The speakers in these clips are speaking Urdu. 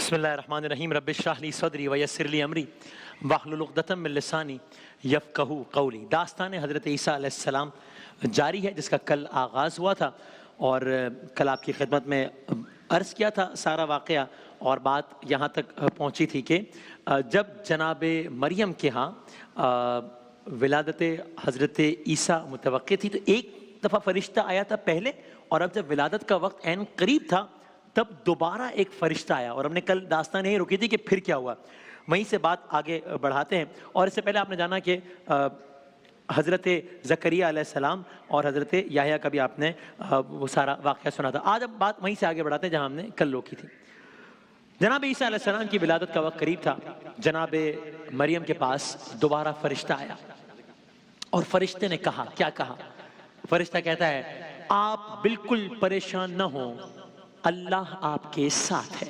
بسم اللہ الرحمن الرحیم رب اشرح لی صدری ویسر لی امری واحلل عقدۃ من لسانی یفقہوا قولی۔ داستان حضرت عیسیٰ علیہ السلام جاری ہے، جس کا کل آغاز ہوا تھا اور کل آپ کی خدمت میں عرض کیا تھا سارا واقعہ، اور بات یہاں تک پہنچی تھی کہ جب جناب مریم کے ہاں ولادت حضرت عیسیٰ متوقع تھی تو ایک دفعہ فرشتہ آیا تھا پہلے، اور اب جب ولادت کا وقت عین قریب تھا تب دوبارہ ایک فرشتہ آیا، اور ہم نے کل داستان یہی رکی تھی کہ پھر کیا ہوا، وہیں سے بات آگے بڑھاتے ہیں۔ اور اس سے پہلے آپ نے جانا کہ حضرت زکریا علیہ السلام اور حضرت یحییٰ کا بھی آپ نے وہ سارا واقعہ سنا تھا۔ آج اب بات وہیں سے آگے بڑھاتے ہیں جہاں ہم نے کل روکی تھی۔ جناب عیسیٰ علیہ السلام کی ولادت کا وقت قریب تھا، جناب مریم کے پاس دوبارہ فرشتہ آیا، اور فرشتے نے کہا، کیا کہا؟ فرشتہ کہتا ہے آپ بالکل پریشان نہ ہوں، اللہ آپ کے ساتھ ہے۔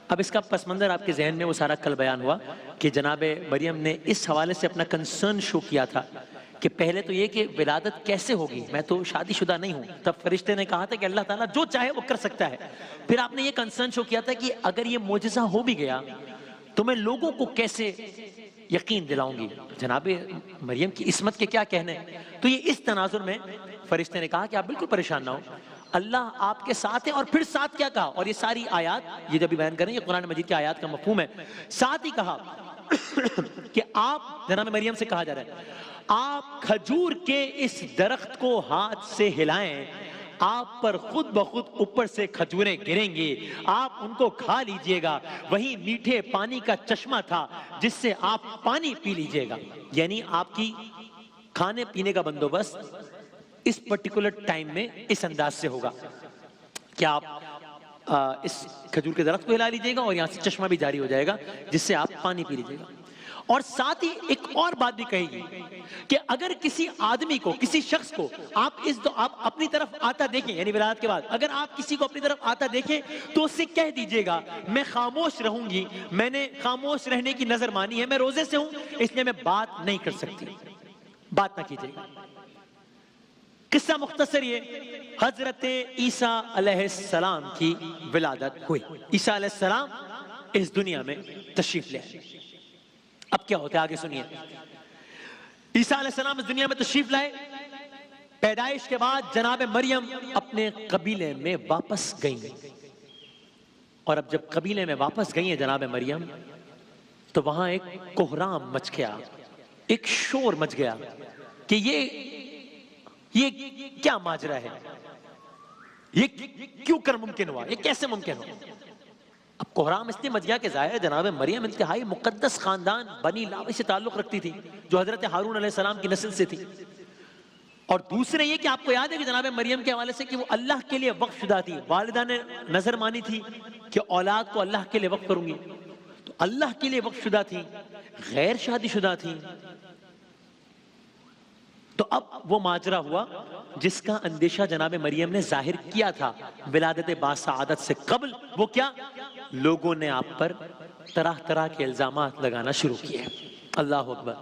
اب اس کا پس منظر آپ کے ذہن میں وہ سارا کل بیان ہوا کہ جناب مریم نے اس حوالے سے اپنا کنسرن شو کیا تھا کہ پہلے تو یہ کہ ولادت کیسے ہوگی، میں تو شادی شدہ نہیں ہوں۔ تب فرشتے نے کہا تھا کہ اللہ تعالیٰ جو چاہے وہ کر سکتا ہے۔ پھر آپ نے یہ کنسرن شو کیا تھا کہ اگر یہ معجزہ ہو بھی گیا تو میں لوگوں کو کیسے یقین دلاؤں گی، جناب مریم کی عصمت کے کیا کہنے۔ تو یہ اس تناظر میں فرشتے نے کہا کہ آپ بالکل پریشان نہ ہو، اللہ آپ کے ساتھ ہے۔ اور پھر ساتھ کیا کہا، اور یہ ساری آیات یہ جب بھی بیان کریں یہ قرآن مجید کی آیات کا مفہوم ہے۔ ساتھ ہی کہا کہ آپ، جناب مریم سے کہا جا رہا ہے، آپ کھجور کے اس درخت کو ہاتھ سے ہلائیں، آپ پر خود بخود اوپر سے کھجوریں گریں گے، آپ ان کو کھا لیجئے گا، وہیں میٹھے پانی کا چشمہ تھا جس سے آپ پانی پی لیجئے گا۔ یعنی آپ کی کھانے پینے کا بندوبست اس پرٹیکولر ٹائم میں اس انداز سے ہوگا کہ آپ اس کھجور کے درخت کو ہلا لیجئے گا اور یہاں سے چشمہ بھی جاری ہو جائے گا جس سے آپ پانی پی لیجئے گا۔ اور ساتھ ہی ایک اور بات بھی کہی گئی کہ اگر کسی آدمی کو، کسی شخص کو آپ اپنی طرف آتا دیکھیں، یعنی ولادت کے بعد اگر آپ کسی کو اپنی طرف آتا دیکھیں تو اس سے کہہ دیجئے گا میں خاموش رہوں گی، میں نے خاموش رہنے کی نظر مانی ہے، میں روزے سے ہوں اس لیے میں بات نہیں کر سکتی، بات نہ کیجئے گا۔ قصہ مختصر یہ، حضرت عیسیٰ علیہ السلام کی ولادت ہوئی، عیسیٰ علیہ السلام اس دنیا میں تشریف لے آئے۔ اب کیا ہوتا ہے آگے سنیے۔ عیسیٰ علیہ السلام اس دنیا میں تشریف لائے، پیدائش کے بعد جناب مریم اپنے قبیلے میں واپس گئیں، اور اب جب قبیلے میں واپس گئی ہیں جناب مریم تو وہاں ایک کوہرام مچ گیا، ایک شور مچ گیا کہ یہ کیا ماجرا ہے، یہ کیوں کر ممکن ہوا، یہ کیسے ممکن ہوا۔ اب کوہرام اس لیے مچ گیا کہ ظاہر ہے جناب مریم انتہائی مقدس خاندان بنی لاوی سے تعلق رکھتی تھی جو حضرت ہارون علیہ السلام کی نسل سے تھی، اور دوسرے یہ کہ آپ کو یاد ہے کہ جناب مریم کے حوالے سے کہ وہ اللہ کے لیے وقف شدہ تھی، والدہ نے نظر مانی تھی کہ اولاد کو اللہ کے لیے وقف کروں گی، تو اللہ کے لیے وقف شدہ تھی، غیر شادی شدہ تھی۔ تو اب وہ ماجرا ہوا جس کا اندیشہ جناب مریم نے ظاہر کیا تھا ولادت باسعادت سے قبل، وہ کیا؟ لوگوں نے آپ پر طرح طرح کے الزامات لگانا شروع کیے۔ اللہ اکبر۔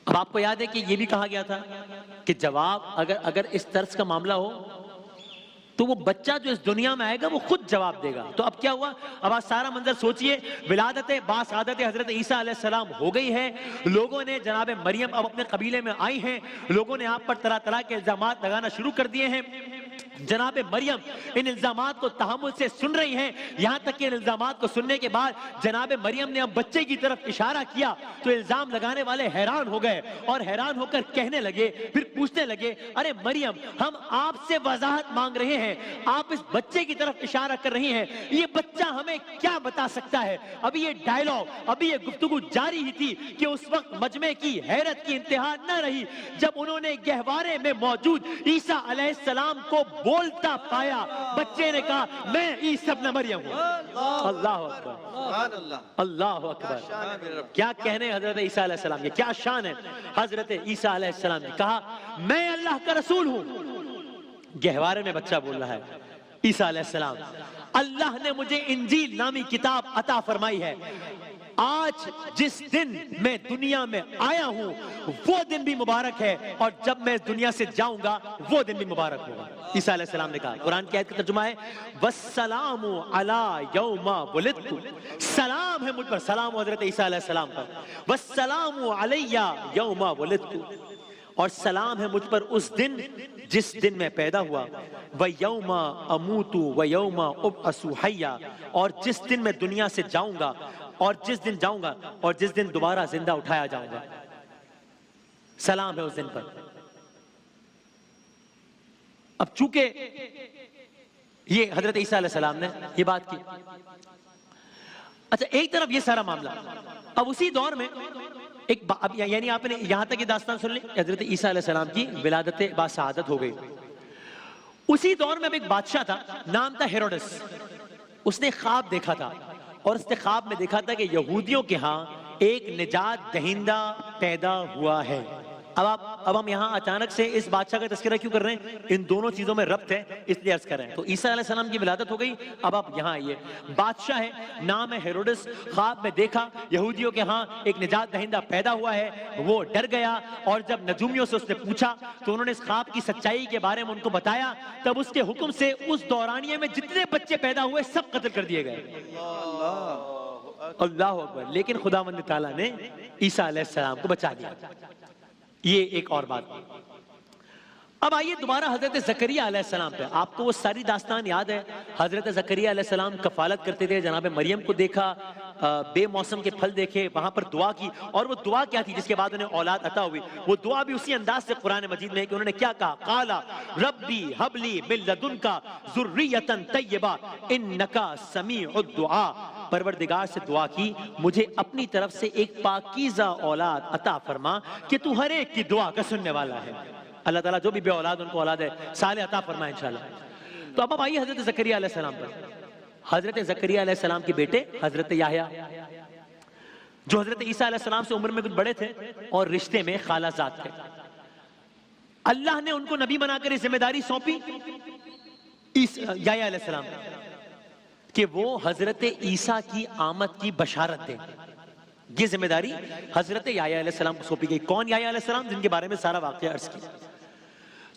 اب آپ کو یاد ہے کہ یہ بھی کہا گیا تھا کہ جواب اگر اس طرز کا معاملہ ہو تو وہ بچہ جو اس دنیا میں آئے گا وہ خود جواب دے گا۔ تو اب کیا ہوا؟ اب آپ سارا منظر سوچئے، ولادت باسعادت حضرت عیسیٰ علیہ السلام ہو گئی ہے، لوگوں نے جناب مریم اب اپنے قبیلے میں آئی ہیں، لوگوں نے آپ پر طرح طرح کے الزامات لگانا شروع کر دیے ہیں، جناب مریم ان الزامات کو تحمل سے سن رہی ہیں، یہاں تک کہ ان الزامات کو سننے کے بعد جناب مریم نے اب بچے کی طرف اشارہ کیا تو الزام لگانے والے حیران ہو گئے، اور حیران ہو کر کہنے لگے، پھر پوچھنے لگے، ارے مریم ہم آپ سے وضاحت مانگ رہے ہیں، آپ اس بچے کی طرف اشارہ کر رہی ہیں، یہ بچہ ہمیں کیا بتا سکتا ہے؟ ابھی یہ ڈائلاگ، ابھی یہ گفتگو جاری ہی تھی کہ اس وقت مجمع کی حیرت کی انتہا نہ رہی جب انہوں نے گہوارے میں موجود عیسیٰ علیہ السلام کو بولتا پایا۔ بچے نے کہا میں عیسیٰ ابن مریم ہوں۔ اللہ اکبر، اللہ اکبر۔ کیا کہنے حضرت عیسیٰ علیہ السلام، یہ کیا شان ہے حضرت عیسیٰ علیہ السلام کی۔ کہا میں اللہ کا رسول ہوں۔ گہوارے میں بچہ بول رہا ہے، عیسیٰ علیہ السلام، اللہ نے مجھے انجیل نامی کتاب عطا فرمائی ہے، آج جس دن میں دنیا میں آیا ہوں وہ دن بھی مبارک ہے، اور جب میں اس دنیا سے جاؤں گا وہ دن بھی مبارک ہوگا۔ عیسیٰ علیہ السلام نے کہا، قرآن کی آیت کا ترجمہ ہے وَالسَّلَامُ عَلَى يَوْمَ وُلِدْتُ، سلام ہے مجھ پر، سلام حضرت عیسیٰ علیہ السلام پر، وَالسَّلَامُ عَلَيَّ يَوْمَ وُلِدْتُ، اور سلام ہے مجھ پر اس دن جس دن میں پیدا ہوا، وَيَوْمَ أَمُوتُ وَيَوْمَ أُبْعَثُ حَيًّا، اور جس دن میں دنیا سے جاؤں گا اور جس دن جاؤں گا اور جس دن دوبارہ زندہ اٹھایا جاؤں گا، سلام ہے اس دن پر۔ اب چونکہ یہ حضرت عیسیٰ علیہ السلام نے یہ بات کی، اچھا ایک طرف یہ سارا معاملہ، اب اسی دور میں یعنی آپ نے یہاں تک یہ داستان سن لی، حضرت عیسیٰ علیہ السلام کی ولادت باسعادت ہو گئی۔ اسی دور میں اب ایک بادشاہ تھا، نام تھا ہیروڈس، اس نے خواب دیکھا تھا، اور اس نے خواب میں دیکھا تھا کہ یہودیوں کے ہاں ایک نجات دہندہ پیدا ہوا ہے۔ اب ہم یہاں اچانک سے اس بادشاہ کا تذکرہ کیوں کر رہے ہیں؟ ان دونوں چیزوں میں ربط ہے، اس لیے عرض کر رہے ہیں۔ تو عیسیٰ علیہ السلام کی ولادت ہو گئی، اب آپ یہاں آئیے، بادشاہ ہے، نام ہے ہیروڈس، خواب میں دیکھا یہودیوں کے ہاں ایک نجات دہندہ پیدا ہوا ہے، وہ ڈر گیا، اور جب نجومیوں سے اس نے پوچھا تو انہوں نے اس خواب کی سچائی کے بارے میں ان کو بتایا، تب اس کے حکم سے اس دورانیے میں جتنے بچے پیدا ہوئے سب قتل کر دیے گئے۔ اللہ اکبر، لیکن خداوند تعالیٰ نے عیسیٰ علیہ السلام کو بچا دیا۔ یہ ایک اور بات۔ اب آئیے دوبارہ حضرت زکریا علیہ السلام پہ۔ آپ کو وہ ساری داستان یاد ہے، حضرت زکریا علیہ السلام کفالت کرتے تھے، جناب مریم کو دیکھا، بے موسم کے پھل دیکھے، وہاں پر دعا کی، اور وہ دعا کیا تھی جس کے بعد انہیں اولاد عطا ہوئی؟ وہ دعا بھی اسی انداز سے قرآن مجید میں ہے کہ انہوں نے کیا کہا، قالا ربی حب لی من لدنک ذریۃ طیبہ انک سمیع الدعاء، پروردگار سے دعا کی مجھے اپنی طرف سے ایک پاکیزہ اولاد عطا فرما کہ تو ہر ایک کی دعا کا سننے والا ہے۔ اللہ تعالیٰ جو بھی بے اولاد ان کو اولاد ہے صالح عطا فرمائے انشاءاللہ۔ تو اب آئیے حضرت زکریا علیہ السلام پر۔ حضرت زکریا علیہ السلام کے بیٹے حضرت یحییٰ، جو حضرت عیسیٰ علیہ السلام سے عمر میں کچھ بڑے تھے اور رشتے میں خالہ زاد تھے، اللہ نے ان کو نبی بنا کر یہ ذمہ داری سونپی یحییٰ علیہ السلام کہ وہ حضرت عیسیٰ کی آمد کی بشارت دیں۔ یہ ذمہ داری حضرت یحییٰ علیہ السلام کو سونپی گئی۔ کون یحییٰ علیہ السلام؟ جن کے بارے میں سارا واقعہ عرض کیا۔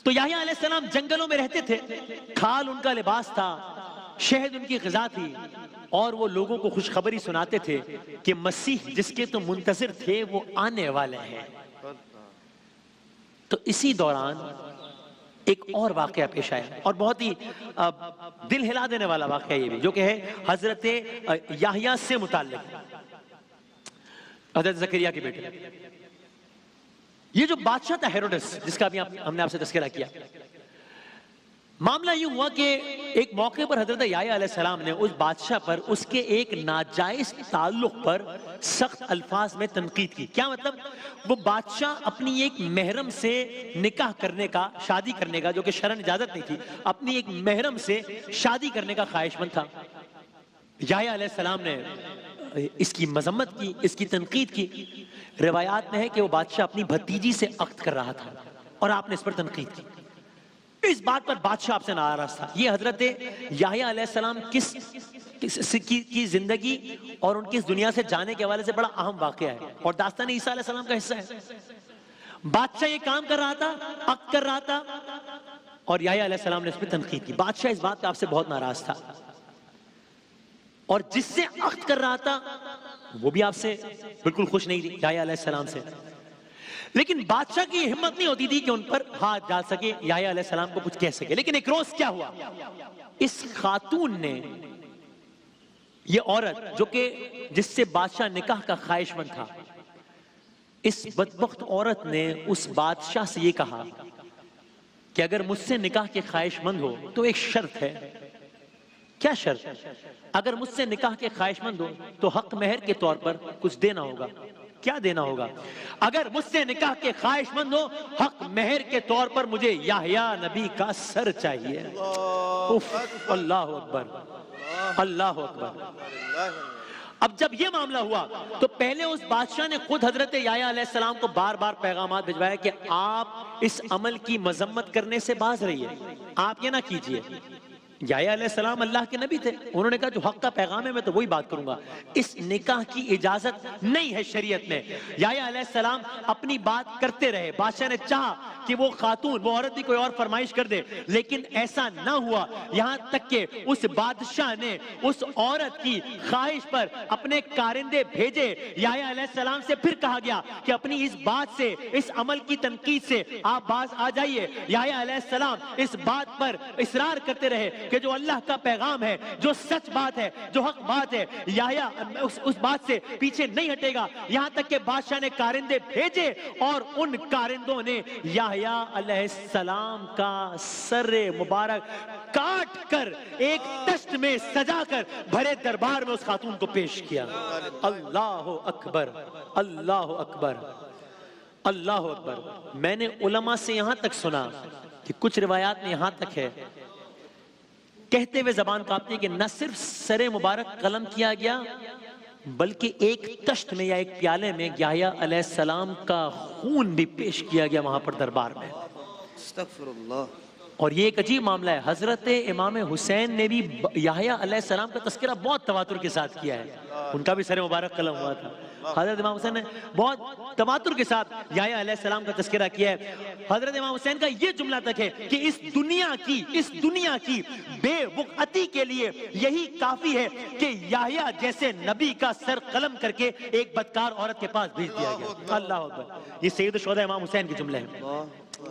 تو یحییٰ علیہ السلام جنگلوں میں رہتے تھے، کھال ان کا لباس تھا، شہد ان کی غذا تھی، اور وہ لوگوں کو خوشخبری سناتے تھے کہ مسیح جس کے تو منتظر تھے وہ آنے والے ہیں۔ تو اسی دوران ایک اور واقعہ پیش آیا، اور بہت ہی دل ہلا دینے والا واقعہ یہ بھی، جو کہ ہے حضرت یحییٰ سے متعلق، حضرت زکریا کے بیٹے۔ یہ جو بادشاہ تھا ہیروڈس، جس کا بھی ہم نے آپ سے تذکرہ کیا، معاملہ یوں ہوا کہ ایک موقع پر حضرت یحییٰ علیہ السلام نے اس بادشاہ پر اس کے ایک ناجائز تعلق پر سخت الفاظ میں تنقید کی۔ کیا مطلب؟ وہ بادشاہ اپنی ایک محرم سے نکاح کرنے کا، شادی کرنے کا، جو کہ شرعاً اجازت نہیں تھی، اپنی ایک محرم سے شادی کرنے کا خواہش مند تھا۔ یحییٰ علیہ السلام نے اس کی مذمت کی، اس کی تنقید کی۔ روایات میں ہے کہ وہ بادشاہ اپنی بھتیجی سے عقد کر رہا تھا اور آپ نے اس پر تنقید کی۔ اس بات پر بادشاہ آپ سے ناراض تھا۔ یہ حضرت یحییٰ علیہ السلام کی زندگی اور ان کی اس دنیا سے جانے کے حوالے سے بڑا اہم واقعہ ہے، اور داستان عیسیٰ علیہ السلام کا حصہ ہے۔ بادشاہ یہ کام کر رہا تھا، عقد کر رہا تھا، اور یحییٰ علیہ السلام نے اس پر تنقید کی۔ بادشاہ اس بات کا آپ سے بہت ناراض تھا، اور جس سے عقد کر رہا تھا وہ بھی آپ سے بالکل خوش نہیں تھی، یحییٰ علیہ السلام سے۔ لیکن بادشاہ کی ہمت نہیں ہوتی تھی کہ ان پر ہاتھ ڈال سکے، یحییٰ علیہ السلام کو کچھ کہہ سکے۔ لیکن ایک روز کیا ہوا، اس خاتون نے، یہ عورت جو کہ جس سے بادشاہ نکاح کا خواہش مند تھا، اس بدبخت عورت نے اس بادشاہ سے یہ کہا کہ اگر مجھ سے نکاح کے خواہش مند ہو تو ایک شرط ہے۔ کیا شرط؟ اگر مجھ سے نکاح کے خواہش مند ہو تو حق مہر کے طور پر کچھ دینا ہوگا۔ کیا دینا ہوگا؟ اگر مجھ سے نکاح کے خواہش مند ہو، حق مہر کے طور پر مجھے یحییٰ نبی کا سر چاہیے۔ اللہ اکبر، اللہ اکبر۔ اب جب یہ معاملہ ہوا تو پہلے اس بادشاہ نے خود حضرت یحییٰ علیہ السلام کو بار بار پیغامات بھجوائے کہ آپ اس عمل کی مذمت کرنے سے باز رہیے، آپ یہ نہ کیجئے۔ یحییٰ علیہ السلام اللہ کے نبی تھے، انہوں نے کہا جو حق کا پیغام ہے میں تو وہی بات کروں گا، اس نکاح کی اجازت نہیں ہے شریعت میں۔ یحییٰ علیہ السلام اپنی بات کرتے رہے، بادشاہ نے چاہا کہ وہ خاتون، وہ عورت بھی کوئی اور فرمائش کر دے، لیکن ایسا نہ ہوا، یہاں تک کہ اس بادشاہ نے اس عورت کی خواہش پر اپنے کارندے بھیجے۔ یحییٰ علیہ السلام سے پھر کہا گیا کہ اپنی اس بات سے، اس عمل کی تنقید سے آپ باز آ جائیے۔ یحییٰ علیہ السلام اس بات پر اصرار کرتے رہے کہ جو اللہ کا پیغام ہے، جو سچ بات ہے، جو حق بات ہے، یحییٰ اس بات سے پیچھے نہیں ہٹے گا، یہاں تک کہ بادشاہ نے کارندے بھیجے اور ان کارندوں نے یحییٰ علیہ السلام کا سر مبارک کاٹ کر ایک تشت میں سجا کر بھرے دربار میں اس خاتون کو پیش کیا۔ اللہ اکبر، اللہ اکبر، اللہ اکبر۔ میں نے علماء سے یہاں تک سنا کہ کچھ روایات میں یہاں تک ہے، کہتے ہوئے زبان کانپتی ہے کہ نہ صرف سر مبارک قلم کیا گیا بلکہ ایک تشت میں یا ایک پیالے میں یحییٰ علیہ السلام کا خون بھی پیش کیا گیا وہاں پر دربار میں۔ استغفر اللہ۔ اور یہ ایک عجیب معاملہ ہے، حضرت امام حسین نے بھی یحییٰ علیہ السلام کا تذکرہ بہت تواتر کے ساتھ کیا ہے، ان کا بھی سر مبارک قلم ہوا تھا۔ حضرت امام حسین نے بہت تواتر کے ساتھ یحییٰ علیہ السلام کا تذکرہ کیا ہے۔ حضرت امام حسین کا یہ جملہ تک ہے کہ اس دنیا کی بے وقعتی کے لیے یہی کافی ہے کہ یحییٰ جیسے نبی کا سر قلم کر کے ایک بدکار عورت کے پاس بھیج دیا گیا۔ اللہ اکبر، یہ سید الشہداء امام حسین کے جملے ہیں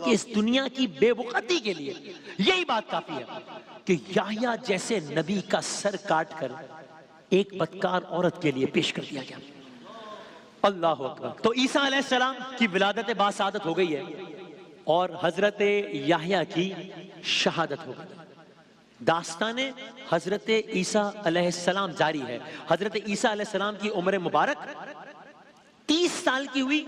کہ اس دنیا کی بے وقعتی کے لیے یہی بات کافی ہے کہ یحییٰ جیسے نبی کا سر کاٹ کر ایک بدکار عورت کے لیے پیش کر دیا گیا۔ اللہ اکبر۔ تو عیسیٰ علیہ السلام کی ولادت باسعادت ہو گئی ہے اور حضرت یحییٰ کی شہادت ہو گئی۔ داستان حضرت عیسیٰ علیہ السلام جاری ہے۔ حضرت عیسیٰ علیہ السلام کی عمر مبارک 30 سال کی ہوئی،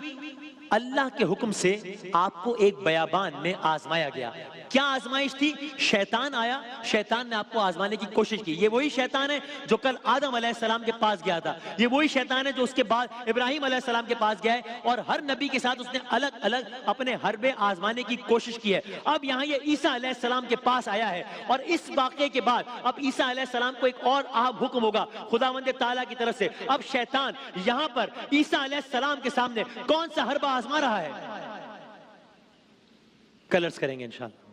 اللہ کے حکم سے آپ کو ایک بیابان میں آزمایا گیا۔ کیا آزمائش تھی؟ شیطان آیا، شیطان نے آپ کو آزمانے کی کوشش کی۔ یہ وہی شیطان ہے جو کل آدم علیہ السلام کے پاس گیا تھا، یہ وہی شیطان ہے جو اس کے بعد ابراہیم علیہ السلام کے پاس گیا ہے، اور ہر نبی کے ساتھ اس نے الگ الگ اپنے حربے آزمانے کی کوشش کی ہے۔ اب یہاں یہ عیسیٰ علیہ السلام کے پاس آیا ہے، اور اس واقعے کے بعد اب عیسیٰ علیہ السلام کو ایک اور حکم ہوگا خداوند تعالیٰ کی طرف سے۔ اب شیطان یہاں پر عیسیٰ علیہ السلام کے سامنے کون سا حربہ آزما رہا ہے؟ کلرز کریں گے انشاءاللہ۔